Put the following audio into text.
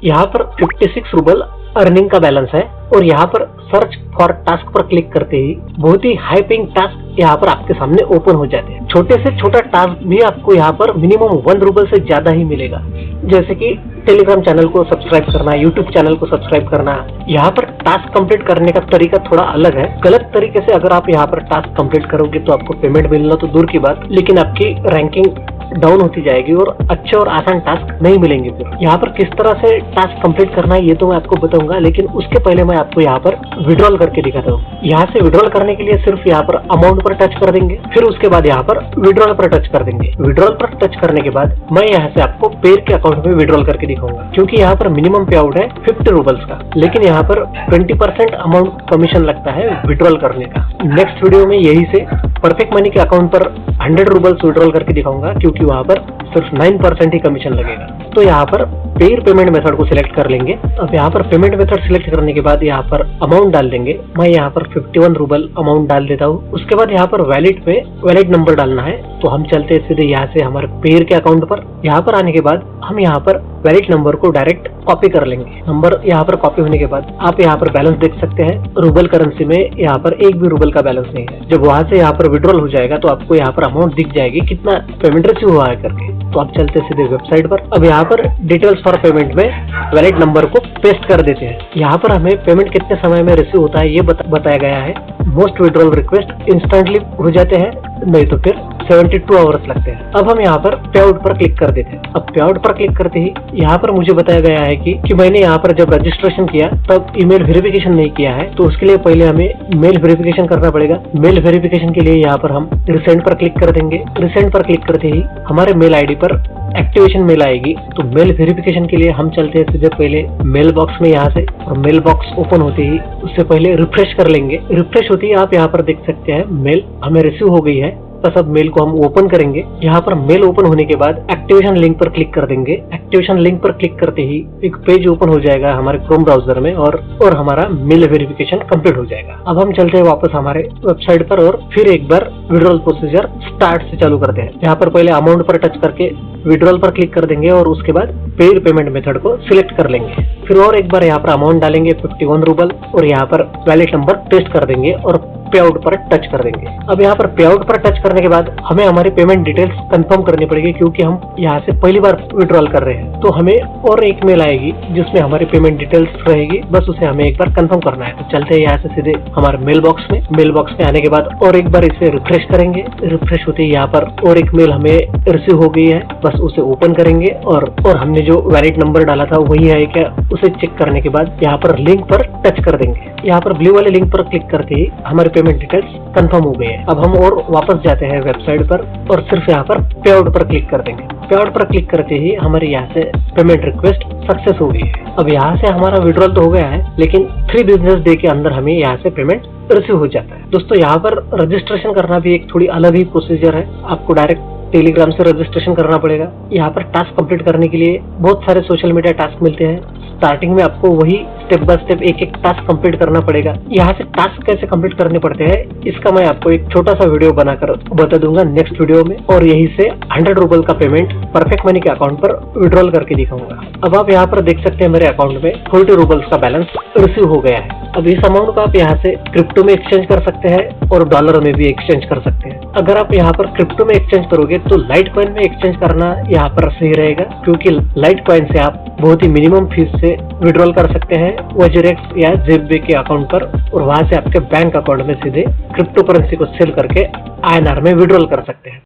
यहाँ पर 56 rouble earning का बैलेंस है और यहाँ पर सर्च फॉर टास्क पर क्लिक करते ही बहुत ही हाई पेइंग टास्क यहाँ पर आपके सामने ओपन हो जाते हैं। छोटे से छोटा टास्क भी आपको यहाँ पर मिनिमम 1 रूबल से ज्यादा ही मिलेगा, जैसे कि टेलीग्राम चैनल को सब्सक्राइब करना, यूट्यूब चैनल को सब्सक्राइब करना। यहाँ पर टास्क कंप्लीट करने का तरीका थोड़ा अलग है। गलत तरीके से अगर आप यहाँ पर टास्क कंप्लीट करोगे तो आपको पेमेंट मिलना तो दूर की बात, लेकिन आपकी रैंकिंग डाउन होती जाएगी और अच्छे और आसान टास्क नहीं मिलेंगे। फिर यहाँ पर किस तरह से टास्क कंप्लीट करना है ये तो मैं आपको बताऊंगा, लेकिन उसके पहले मैं आपको यहाँ पर विड्रॉल करके दिखाता हूँ। यहाँ से विड्रॉल करने के लिए सिर्फ यहाँ पर अमाउंट पर टच कर देंगे, फिर उसके बाद यहाँ पर विड्रॉल पर टच कर देंगे। विड्रॉल पर टच करने के बाद मैं यहाँ से आपको पेयर के अकाउंट में विड्रॉल करके दिखाऊंगा, क्योंकि यहाँ पर मिनिमम पे आउट है 50 रूबल्स का, लेकिन यहाँ पर 20% अमाउंट कमीशन लगता है विड्रॉल करने का। नेक्स्ट वीडियो में यही से परफेक्ट मनी के अकाउंट पर 100 रूबल्स विड्रॉल करके दिखाऊंगा, क्योंकि वहाँ पर सिर्फ 9% ही कमीशन लगेगा। तो यहाँ पर पेयर पेमेंट मेथड को सिलेक्ट कर लेंगे। अब यहाँ पर पेमेंट मेथड सिलेक्ट करने के बाद यहाँ पर अमाउंट डाल देंगे। मैं यहाँ पर 51 रूबल अमाउंट डाल देता हूँ। उसके बाद यहाँ पर वैलिड पे वैलिड नंबर डालना है, तो हम चलते हैं सीधे यहाँ से हमारे पेयर के अकाउंट पर। यहाँ पर आने के बाद हम यहाँ पर वैलिड नंबर को डायरेक्ट कॉपी कर लेंगे। नंबर यहाँ पर कॉपी होने के बाद आप यहाँ पर बैलेंस देख सकते हैं। रूबल करेंसी में यहाँ पर एक भी रूबल का बैलेंस नहीं है। जब वहां से यहाँ पर विड्रॉल हो जाएगा तो आपको यहाँ पर अमाउंट दिख जाएगी कितना पेमेंट रिसीव हुआ है करके। तो आप चलते सीधे वेबसाइट पर। अब यहाँ पर डिटेल्स फॉर पेमेंट में वैलिड नंबर को पेस्ट कर देते हैं। यहाँ पर हमें पेमेंट कितने समय में रिसीव होता है ये बताया गया है। मोस्ट विड्रॉल रिक्वेस्ट इंस्टेंटली हो जाते हैं, नहीं तो फिर 72 आवर्स लगते हैं। अब हम यहाँ पर पे आउट पर क्लिक कर देते हैं। अब पे आउट पर क्लिक करते ही यहाँ पर मुझे बताया गया है कि मैंने यहाँ पर जब रजिस्ट्रेशन किया तब ईमेल वेरिफिकेशन नहीं किया है, तो उसके लिए पहले हमें मेल वेरिफिकेशन करना पड़ेगा। मेल वेरिफिकेशन के लिए यहाँ पर हम रिसेंट पर क्लिक कर देंगे। रिसेंट पर क्लिक करते ही हमारे मेल आईडी पर एक्टिवेशन मेल आएगी। तो मेल वेरिफिकेशन के लिए हम चलते हैं सीधे पहले मेल बॉक्स में यहाँ से, और मेल बॉक्स ओपन होते ही उससे पहले रिफ्रेश कर लेंगे। रिफ्रेश होते ही आप यहाँ पर देख सकते हैं मेल हमें रिसीव हो गई है। बस अब मेल को हम ओपन करेंगे। यहाँ पर मेल ओपन होने के बाद एक्टिवेशन लिंक पर क्लिक कर देंगे। एक्टिवेशन लिंक पर क्लिक करते ही एक पेज ओपन हो जाएगा हमारे क्रोम ब्राउजर में, और हमारा मेल वेरिफिकेशन कंप्लीट हो जाएगा। अब हम चलते हैं वापस हमारे वेबसाइट पर और फिर एक बार विड्रॉल प्रोसीजर स्टार्ट से चालू करते हैं। यहाँ पर पहले अमाउंट पर टच करके विड्रॉल पर क्लिक कर देंगे और उसके बाद पेयर पेमेंट मेथड को सिलेक्ट कर लेंगे। फिर और एक बार यहाँ पर अमाउंट डालेंगे 51 रूबल और यहाँ पर वैलिड नंबर पेस्ट कर देंगे और पे आउट पर टच कर देंगे। अब यहाँ पर पे आउट पर टच करने के बाद हमें हमारी पेमेंट डिटेल्स कंफर्म करनी पड़ेगी, क्योंकि हम यहाँ से पहली बार विड्रॉल कर रहे हैं। तो हमें और एक मेल आएगी जिसमें हमारी पेमेंट डिटेल्स रहेगी, बस उसे हमें एक बार कंफर्म करना है। तो चलते हैं यहाँ से सीधे हमारे मेल बॉक्स में। मेल बॉक्स में आने के बाद और एक बार इसे रिफ्रेश करेंगे। रिफ्रेश होते ही यहाँ पर और एक मेल हमें रिसीव हो गई है, बस उसे ओपन करेंगे और हमने जो वैलिड नंबर डाला था वही है क्या उसे चेक करने के बाद यहाँ पर लिंक पर टच कर देंगे। यहाँ पर ब्लू वाले लिंक पर क्लिक करते ही हमारी पेमेंट डिटेल्स कंफर्म हो गई है। अब हम और वापस जाते हैं वेबसाइट पर और सिर्फ यहाँ पर पे आउट पर क्लिक कर देंगे। पे आउट पर क्लिक करते ही हमारे यहाँ से पेमेंट रिक्वेस्ट सक्सेस हो गई है। अब यहाँ से हमारा विड्रॉल तो हो गया है, लेकिन 3 बिजनेस डे के अंदर हमें यहाँ से पेमेंट रिसीव हो जाता है। दोस्तों यहाँ पर रजिस्ट्रेशन करना भी एक थोड़ी अलग ही प्रोसीजर है। आपको डायरेक्ट टेलीग्राम से रजिस्ट्रेशन करना पड़ेगा। यहाँ पर टास्क कंप्लीट करने के लिए बहुत सारे सोशल मीडिया टास्क मिलते हैं। स्टार्टिंग में आपको वही स्टेप बाय स्टेप एक एक टास्क कंप्लीट करना पड़ेगा। यहाँ से टास्क कैसे कंप्लीट करने पड़ते हैं इसका मैं आपको एक छोटा सा वीडियो बनाकर बता दूंगा नेक्स्ट वीडियो में, और यही से 100 रूबल का पेमेंट परफेक्ट मनी के अकाउंट पर विड्रॉल करके दिखाऊंगा। अब आप यहाँ पर देख सकते हैं मेरे अकाउंट में 40 रूबल्स का बैलेंस रिसीव हो गया है। अब इस अमाउंट को आप यहाँ से क्रिप्टो में एक्सचेंज कर सकते हैं और डॉलर में भी एक्सचेंज कर सकते हैं। अगर आप यहाँ पर क्रिप्टो में एक्सचेंज करोगे तो लाइट कॉइन में एक्सचेंज करना यहाँ पर सही रहेगा, क्योंकि लाइट कॉइन से आप बहुत ही मिनिमम फीस से विड्रॉल कर सकते हैं वजीरेक्स या ज़ेबवे के अकाउंट पर, और वहां से आपके बैंक अकाउंट में सीधे क्रिप्टो करेंसी को सेल करके INR में विड्रॉल कर सकते हैं।